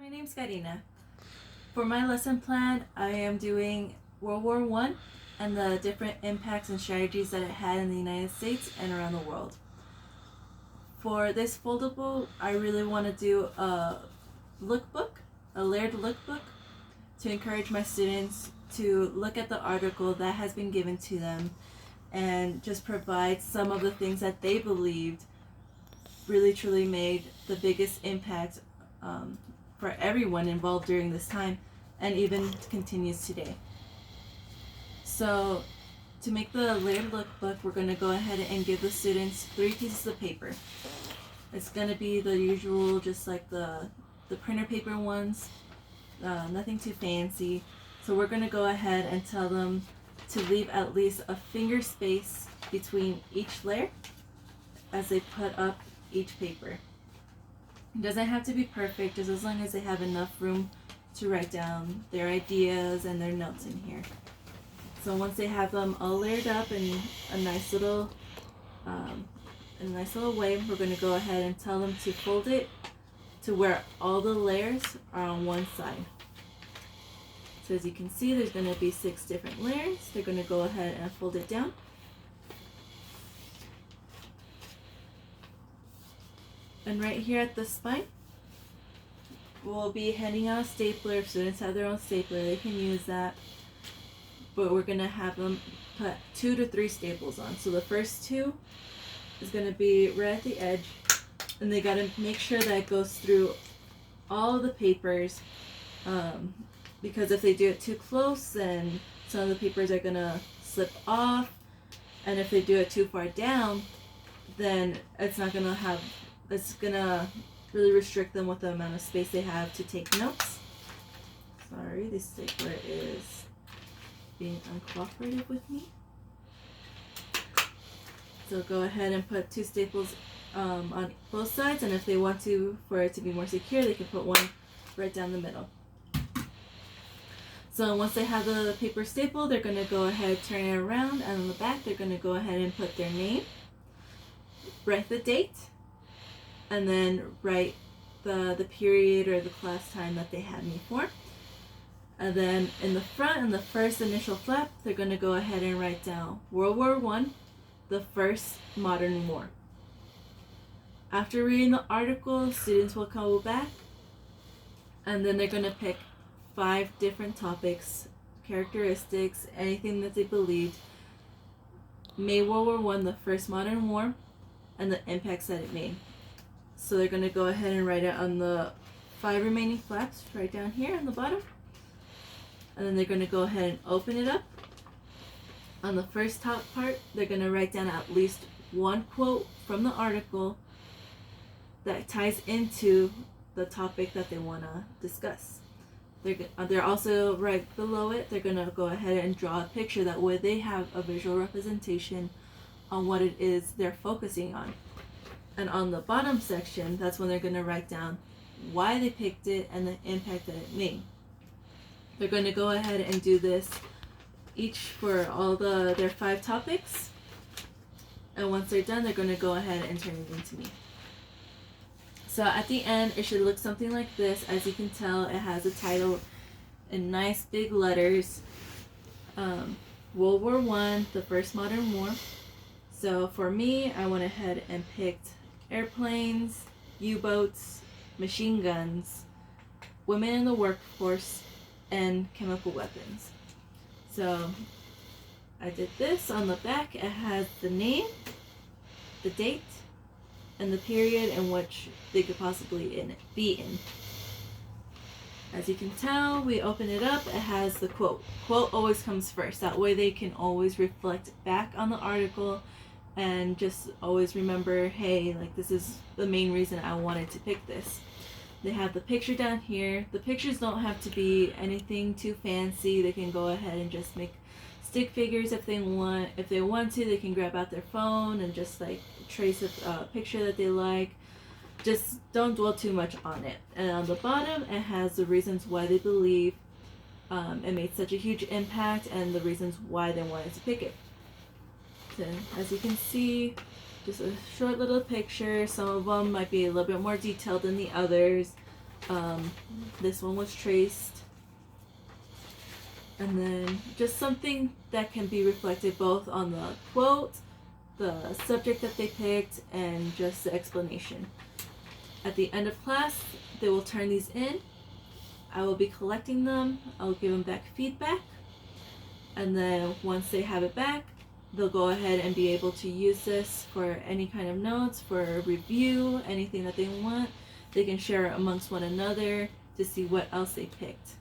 my name's Karina. For my lesson plan, I am doing World War One and the different impacts and strategies that it had in the United States and around the world. For this foldable, I really want to do a lookbook, a layered lookbook, to encourage my students to look at the article that has been given to them and just provide some of the things that they believed really truly made the biggest impact for everyone involved during this time and even continues today. So to make the layered lookbook, we're going to go ahead and give the students 3 pieces of paper. It's going to be the usual, just like the printer paper ones, nothing too fancy. So we're going to go ahead and tell them to leave at least a finger space between each layer as they put up each paper. It doesn't have to be perfect, just as long as they have enough room to write down their ideas and their notes in here. So once they have them all layered up in a nice little way, we're going to go ahead and tell them to fold it to where all the layers are on one side. So as you can see, there's going to be 6 different layers. They're going to go ahead and fold it down. And right here at the spine, we'll be handing out a stapler. If students have their own stapler, they can use that. But we're going to have them put 2 to 3 staples on. So the first 2 is going to be right at the edge. And they got to make sure that it goes through all of the papers. Because if they do it too close, then some of the papers are going to slip off. And if they do it too far down, then it's gonna really restrict them with the amount of space they have to take notes. Sorry, this stapler is being uncooperative with me. So go ahead and put 2 staples on both sides, and if they want to, for it to be more secure, they can put one right down the middle. So once they have the paper stapled, they're going to go ahead, turn it around, and on the back they're going to go ahead and put their name, write the date, and then write the period or the class time that they had me for. And then in the front, in the first initial flap, they're going to go ahead and write down World War One, the first modern war. After reading the article, students will come back, and then they're going to pick 5 different topics, characteristics, anything that they believed made World War One the first modern war, and the impacts that it made. So they're going to go ahead and write it on the 5 remaining flaps right down here on the bottom. And then they're going to go ahead and open it up. On the first top part, they're going to write down at least one quote from the article that ties into the topic that they want to discuss. They're also right below it, they're going to go ahead and draw a picture. That way they have a visual representation on what it is they're focusing on. And on the bottom section, that's when they're going to write down why they picked it and the impact that it made. They're going to go ahead and do this each for all their 5 topics. And once they're done, they're going to go ahead and turn it into me. So at the end, it should look something like this. As you can tell, it has a title in nice big letters. World War One, the first modern war. So for me, I went ahead and picked airplanes, U-boats, machine guns, women in the workforce, and chemical weapons. So I did this. On the back, it has the name, the date, and the period in which they could possibly be in. As you can tell, we open it up, it has the quote. Quote always comes first. That way they can always reflect back on the article and just always remember, hey, like, this is the main reason I wanted to pick this. They have the picture down here. The pictures don't have to be anything too fancy. They can go ahead and just make stick figures if they want. If they want to, they can grab out their phone and just like trace a picture that they like. Just don't dwell too much on it. And on the bottom, it has the reasons why they believe it made such a huge impact and the reasons why they wanted to pick it. So as you can see, just a short little picture. Some of them might be a little bit more detailed than the others. This one was traced. And then just something that can be reflected both on the quote, the subject that they picked, and just the explanation. At the end of class, they will turn these in. I will be collecting them. I'll give them back feedback. And then once they have it back, they'll go ahead and be able to use this for any kind of notes, for review, anything that they want. They can share it amongst one another to see what else they picked.